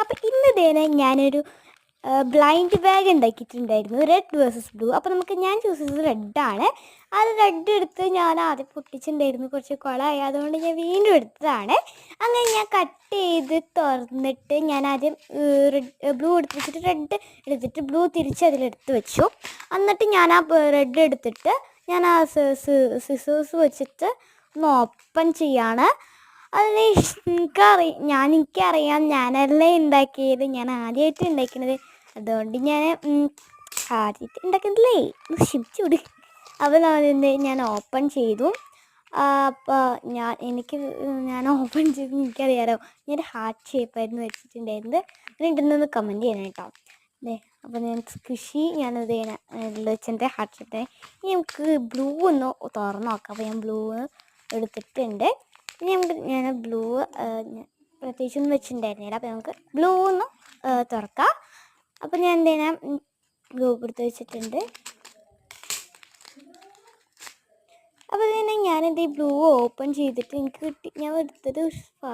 അപ്പോൾ ഇന്ന് ഇതേനെ ഞാനൊരു ബ്ലൈൻഡ് ബാഗ് ഉണ്ടാക്കിയിട്ടുണ്ടായിരുന്നു, റെഡ് വേഴ്സസ് ബ്ലൂ. അപ്പോൾ ഞാൻ ചൂസ് ചെയ്തത് റെഡാണ്. അത് റെഡ് എടുത്ത് ഞാൻ ആദ്യം പൊട്ടിച്ചിട്ടുണ്ടായിരുന്നു, കുറച്ച് കുളമായി, അതുകൊണ്ട് ഞാൻ വീണ്ടും എടുത്തതാണ്. അങ്ങനെ ഞാൻ കട്ട് ചെയ്ത് തുറന്നിട്ട് ഞാൻ ആദ്യം ബ്ലൂ എടുത്ത് വെച്ചിട്ട് റെഡ് എടുത്തിട്ട് ബ്ലൂ തിരിച്ച് അതിലെടുത്ത് വെച്ചു. എന്നിട്ട് ഞാൻ ആ റെഡ് എടുത്തിട്ട് ഞാൻ ആ സിസേഴ്സ് വെച്ചിട്ട് ഒന്ന് ഓപ്പൺ ചെയ്യാണ്. അതിന് എനിക്കറിയാം ഞാനല്ലേ ഉണ്ടാക്കിയത്, ഞാൻ ആദ്യമായിട്ട് ഉണ്ടാക്കുന്നത്, അതുകൊണ്ട് ഞാൻ ആദ്യമായിട്ട് ഉണ്ടാക്കുന്നതല്ലേ ക്ഷമിച്ചുകൂടി. അപ്പോൾ ഞാൻ ഓപ്പൺ ചെയ്തു. അപ്പോൾ ഞാൻ ഓപ്പൺ ചെയ്ത് എനിക്കറിയാമല്ലോ, ഞാൻ ഹാർട്ട് ഷേപ്പായിരുന്നു വെച്ചിട്ടുണ്ടായിരുന്നത്. അങ്ങനെ ഇടുന്നൊന്ന് കമൻറ്റ് ചെയ്യണം കേട്ടോ. അപ്പോൾ ഞാൻ കൃഷി ഞാനത് വെച്ചെൻ്റെ ഹാർട്ട് ഷേപ്പ്. ഇനി നമുക്ക് ബ്ലൂ ഒന്ന് തുറന്ന് നോക്കാം. അപ്പോൾ ഞാൻ ബ്ലൂ എടുത്തിട്ടുണ്ട്. ഇനി ഞാൻ ബ്ലൂ പ്രത്യേകിച്ചൊന്നും വെച്ചിട്ടുണ്ടായിരുന്നില്ല. അപ്പോൾ നമുക്ക് ബ്ലൂ ഒന്ന് തുറക്കാം. അപ്പോൾ ഞാൻ ബ്ലൂ എടുത്ത് വെച്ചിട്ടുണ്ട്. അപ്പോൾ ഞാനെന്ത് ബ്ലൂ ഓപ്പൺ ചെയ്തിട്ട് എനിക്ക് കിട്ടി, ഞാൻ എടുത്തത്